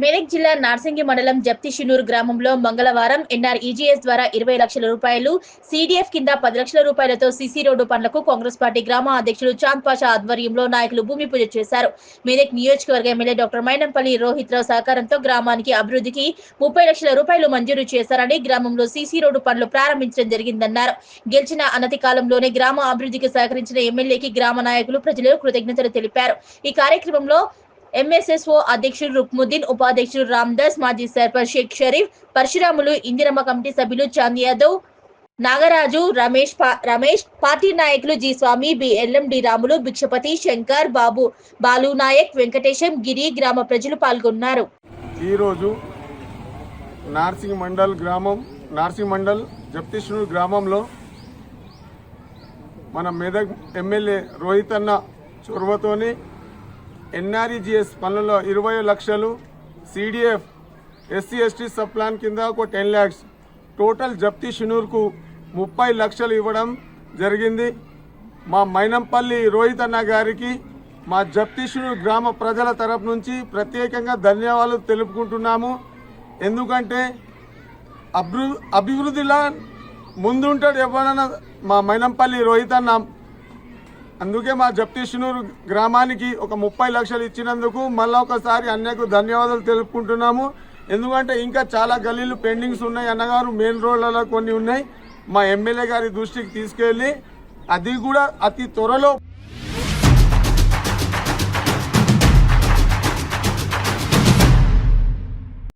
మెదక్ జిల్లా నార్సింగి మండలం జప్తిషినూరు గ్రామంలో మంగళవారం ఎన్ఆర్ఈజీఎస్ ద్వారా 20 లక్షల రూపాయలు, సీడీఎఫ్ కింద 10 లక్షల రూపాయలతో సీసీ రోడ్డు పనులకు కాంగ్రెస్ పార్టీ గ్రామ అధ్యక్షులు చాంద్ పాషా ఆధ్వర్యంలో నాయకులు భూమి పూజ చేశారు. మెదక్ నియోజకవర్గ ఎమ్మెల్యే డాక్టర్ మైనంపల్లి రోహిత్ రావు సహకారంతో గ్రామానికి అభివృద్ధికి 30 లక్షల రూపాయలు మంజూరు చేశారని గ్రామంలో సీసీ రోడ్డు పనులు ప్రారంభించడం జరిగిందన్నారు. గెలిచిన అనతి కాలంలోనే గ్రామ అభివృద్ధికి సహకరించిన ఎమ్మెల్యేకి గ్రామ నాయకులు ప్రజలు కృతజ్ఞతలు తెలిపారు. ఈ కార్యక్రమంలో ఎంఎస్ఎస్ఓ అధ్యక్షుడు రుక్ముద్దీన్, ఉపాధ్యక్షుడు రామ్దాస్, మాజీ సర్పంచ్ షేక్ షరీఫ్, పరశురాములు, ఇందిరమ్మ కమిటీ సభ్యులు చాంద్ యాదవ్, నాగరాజు, రమేష్, పార్టీ నాయకులు జి స్వామి, బిఎల్ఎం, డి రాములు, భిక్షపతి, శంకర్, బాలు నాయక్, వెంకటేశం, గిరి, గ్రామ ప్రజలు పాల్గొన్నారు. ఈరోజు నార్సింగ్ మండల్ జప్తిషినూరు గ్రామంలో మన మెదక్ ఎమ్మెల్యే రోహిత్ అన్న చొరవతోని ఎన్ఆర్ఈజీఎస్ పనులలో 20 లక్షలు, CDF SC ST sub plan కింద ఒక 10 lakhs, టోటల్ జప్తిషినూరుకు 30 లక్షలు ఇవ్వడం జరిగింది. మా మైనంపల్లి రోహిత్ అన్న గారికి మా జప్తిషినూరు గ్రామ ప్రజల తరపు నుంచి ప్రత్యేకంగా ధన్యవాదాలు తెలుపుకుంటున్నాము. ఎందుకంటే అభివృద్ధిలో ముందుంటాడు ఎవరైనా మా మైనంపల్లి రోహిత్ అన్న. అందుకే మా జప్తిషినూరు గ్రామానికి ఒక 30 లక్షలు ఇచ్చినందుకు మళ్ళీ ఒకసారి అన్నకు ధన్యవాదాలు తెలుపుకుంటున్నాము. ఎందుకంటే ఇంకా చాలా గల్లీలు పెండింగ్స్ ఉన్నాయి అన్నగారు, మెయిన్ రోడ్లలో కొన్ని ఉన్నాయి. మా ఎమ్మెల్యే గారి దృష్టికి తీసుకెళ్ళి అది కూడా అతి త్వరలో